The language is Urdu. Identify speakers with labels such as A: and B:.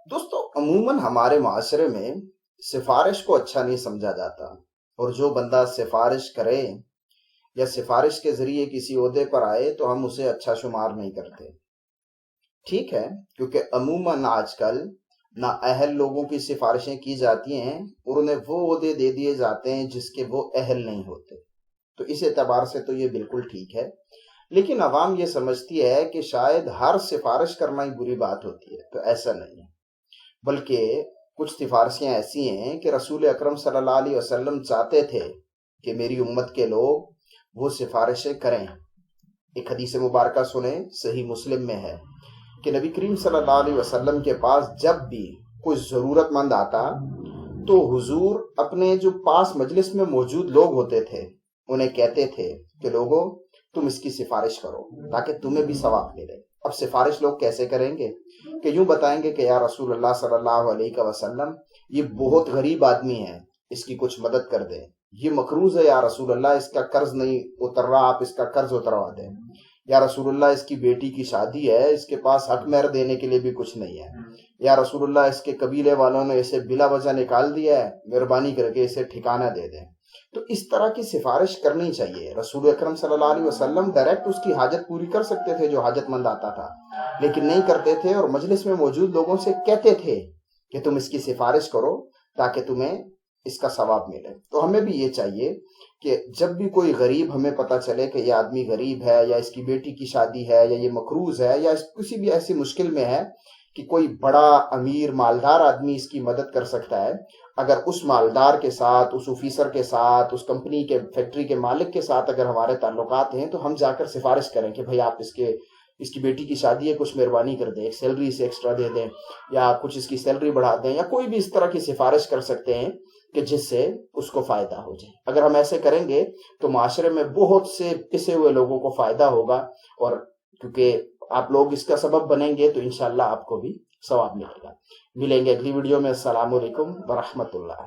A: دوستو عموماً ہمارے معاشرے میں سفارش کو اچھا نہیں سمجھا جاتا، اور جو بندہ سفارش کرے یا سفارش کے ذریعے کسی عہدے پر آئے تو ہم اسے اچھا شمار نہیں کرتے۔ ٹھیک ہے، کیونکہ عموماً آج کل نااہل لوگوں کی سفارشیں کی جاتی ہیں اور انہیں وہ عہدے دے دیے جاتے ہیں جس کے وہ اہل نہیں ہوتے، تو اس اعتبار سے تو یہ بالکل ٹھیک ہے۔ لیکن عوام یہ سمجھتی ہے کہ شاید ہر سفارش کرنا ہی بری بات ہوتی ہے، تو ایسا نہیں ہے، بلکہ کچھ سفارشیں ایسی ہیں کہ رسول اکرم صلی اللہ علیہ وسلم چاہتے تھے کہ میری امت کے لوگ وہ سفارشیں کریں۔ ایک حدیث مبارکہ سنیں، صحیح مسلم میں ہے کہ نبی کریم صلی اللہ علیہ وسلم کے پاس جب بھی کوئی ضرورت مند آتا تو حضور اپنے جو پاس مجلس میں موجود لوگ ہوتے تھے انہیں کہتے تھے کہ لوگوں تم اس کی سفارش کرو تاکہ تمہیں بھی ثواب ملے۔ اب سفارش لوگ کیسے کریں گے کہ یوں بتائیں گے کہ یا رسول اللہ صلی اللہ علیہ وسلم یہ بہت غریب آدمی ہے، اس کی کچھ مدد کر دیں، یہ مقروض ہے یا رسول اللہ اس کا قرض نہیں اتر رہا، آپ اس کا قرض اتروا دیں، یا رسول اللہ اس کی بیٹی کی شادی ہے، اس کے پاس حق مہر دینے کے لیے بھی کچھ نہیں ہے، یا رسول اللہ اس کے قبیلے والوں نے اسے بلا وجہ نکال دیا ہے، مہربانی کر کے اسے ٹھکانہ دے دیں۔ تو اس طرح کی سفارش کرنی چاہیے۔ رسول اکرم صلی اللہ علیہ وسلم ڈائریکٹ اس کی حاجت پوری کر سکتے تھے جو حاجت مند آتا تھا، لیکن نہیں کرتے تھے، اور مجلس میں موجود لوگوں سے کہتے تھے کہ تم اس کی سفارش کرو تاکہ تمہیں اس کا ثواب ملے۔ تو ہمیں بھی یہ چاہیے کہ جب بھی کوئی غریب ہمیں پتہ چلے کہ یہ آدمی غریب ہے، یا اس کی بیٹی کی شادی ہے، یا یہ مقروض ہے، یا کسی بھی ایسی مشکل میں ہے کہ کوئی بڑا امیر مالدار آدمی اس کی مدد کر سکتا ہے، اگر اس مالدار کے ساتھ، اس آفیسر کے ساتھ، اس کمپنی کے فیکٹری کے مالک کے ساتھ اگر ہمارے تعلقات ہیں تو ہم جا کر سفارش کریں کہ بھائی آپ اس کی بیٹی کی شادی ہے، کچھ مہربانی کر دیں، ایک سیلری سے ایکسٹرا دے دیں، یا کچھ اس کی سیلری بڑھا دیں، یا کوئی بھی اس طرح کی سفارش کر سکتے ہیں کہ جس سے اس کو فائدہ ہو جائے۔ اگر ہم ایسے کریں گے تو معاشرے میں بہت سے پسے ہوئے لوگوں کو فائدہ ہوگا، اور کیونکہ آپ لوگ اس کا سبب بنیں گے تو انشاءاللہ آپ کو بھی ثواب ملے گا۔ ملیں گے اگلی ویڈیو میں۔ السلام علیکم ورحمۃ اللہ۔